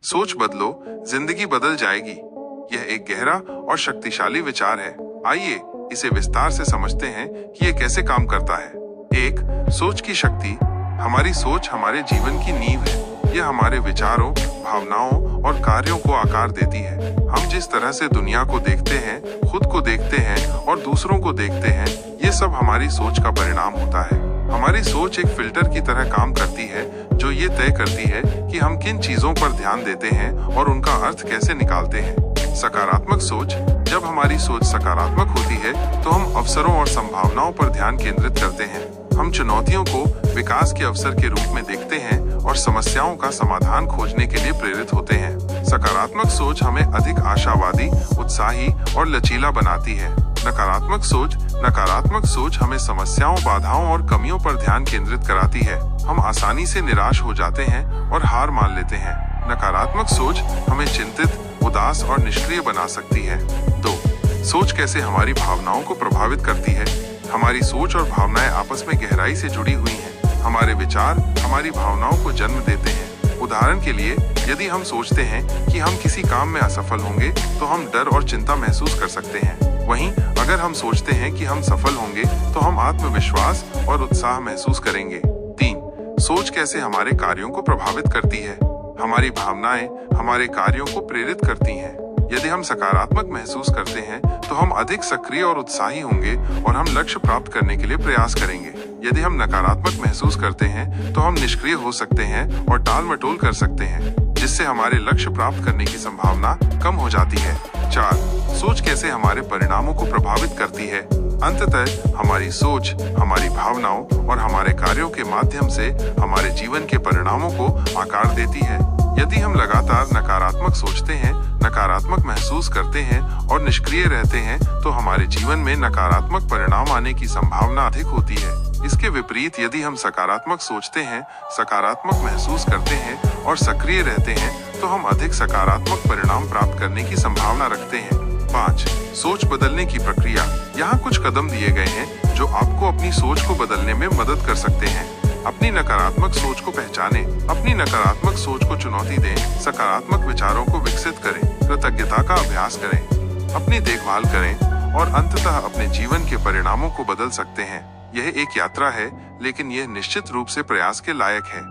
सोच बदलो, जिंदगी बदल जाएगी। यह एक गहरा और शक्तिशाली विचार है। आइए इसे विस्तार से समझते हैं कि यह कैसे काम करता है। एक, सोच की शक्ति। हमारी सोच हमारे जीवन की नींव है। यह हमारे विचारों, भावनाओं और कार्यों को आकार देती है। हम जिस तरह से दुनिया को देखते हैं, खुद को देखते हैं और दूसरों को देखते हैं, ये सब हमारी सोच का परिणाम होता है। हमारी सोच एक फिल्टर की तरह काम करती है, जो ये तय करती है कि हम किन चीजों पर ध्यान देते हैं और उनका अर्थ कैसे निकालते हैं। सकारात्मक सोच। जब हमारी सोच सकारात्मक होती है तो हम अवसरों और संभावनाओं पर ध्यान केंद्रित करते हैं। हम चुनौतियों को विकास के अवसर के रूप में देखते हैं और समस्याओं का समाधान खोजने के लिए प्रेरित होते हैं। सकारात्मक सोच हमें अधिक आशावादी, उत्साही और लचीला बनाती है। नकारात्मक सोच हमें समस्याओं, बाधाओं और कमियों पर ध्यान केंद्रित कराती है। हम आसानी से निराश हो जाते हैं और हार मान लेते हैं। नकारात्मक सोच हमें चिंतित, उदास और निष्क्रिय बना सकती है। 2. सोच कैसे हमारी भावनाओं को प्रभावित करती है। हमारी सोच और भावनाएं आपस में गहराई से जुड़ी हुई हैं। हमारे विचार हमारी भावनाओं को जन्म देते हैं। उदाहरण के लिए, यदि हम सोचते हैं कि हम किसी काम में असफल होंगे तो हम डर और चिंता महसूस कर सकते हैं। वहीं अगर हम सोचते हैं कि हम सफल होंगे तो हम आत्मविश्वास और उत्साह महसूस करेंगे। 3. सोच कैसे हमारे कार्यों को प्रभावित करती है। हमारी भावनाएं हमारे कार्यों को प्रेरित करती हैं। यदि हम सकारात्मक महसूस करते हैं तो हम अधिक सक्रिय और उत्साही होंगे और हम लक्ष्य प्राप्त करने के लिए प्रयास करेंगे। यदि हम नकारात्मक महसूस करते हैं तो हम निष्क्रिय हो सकते हैं और टाल मटोल कर सकते हैं, जिससे हमारे लक्ष्य प्राप्त करने की संभावना कम हो जाती है। 4. सोच कैसे हमारे परिणामों को प्रभावित करती है। अंततः हमारी सोच हमारी भावनाओं और हमारे कार्यों के माध्यम से हमारे जीवन के परिणामों को आकार देती है। यदि हम लगातार नकारात्मक सोचते हैं, नकारात्मक महसूस करते हैं और निष्क्रिय रहते हैं तो हमारे जीवन में नकारात्मक परिणाम आने की संभावना अधिक होती है। इसके विपरीत, यदि हम सकारात्मक सोचते हैं, सकारात्मक महसूस करते हैं और सक्रिय रहते हैं तो हम अधिक सकारात्मक परिणाम प्राप्त करने की संभावना रखते हैं। 5. सोच बदलने की प्रक्रिया। यहाँ कुछ कदम दिए गए हैं जो आपको अपनी सोच को बदलने में मदद कर सकते हैं। अपनी नकारात्मक सोच को पहचानें, अपनी नकारात्मक सोच को चुनौती दें, सकारात्मक विचारों को विकसित करें, कृतज्ञता का अभ्यास करें, अपनी देखभाल करें और अंततः अपने जीवन के परिणामों को बदल सकते हैं। यह एक यात्रा है, लेकिन यह निश्चित रूप से प्रयास के लायक है।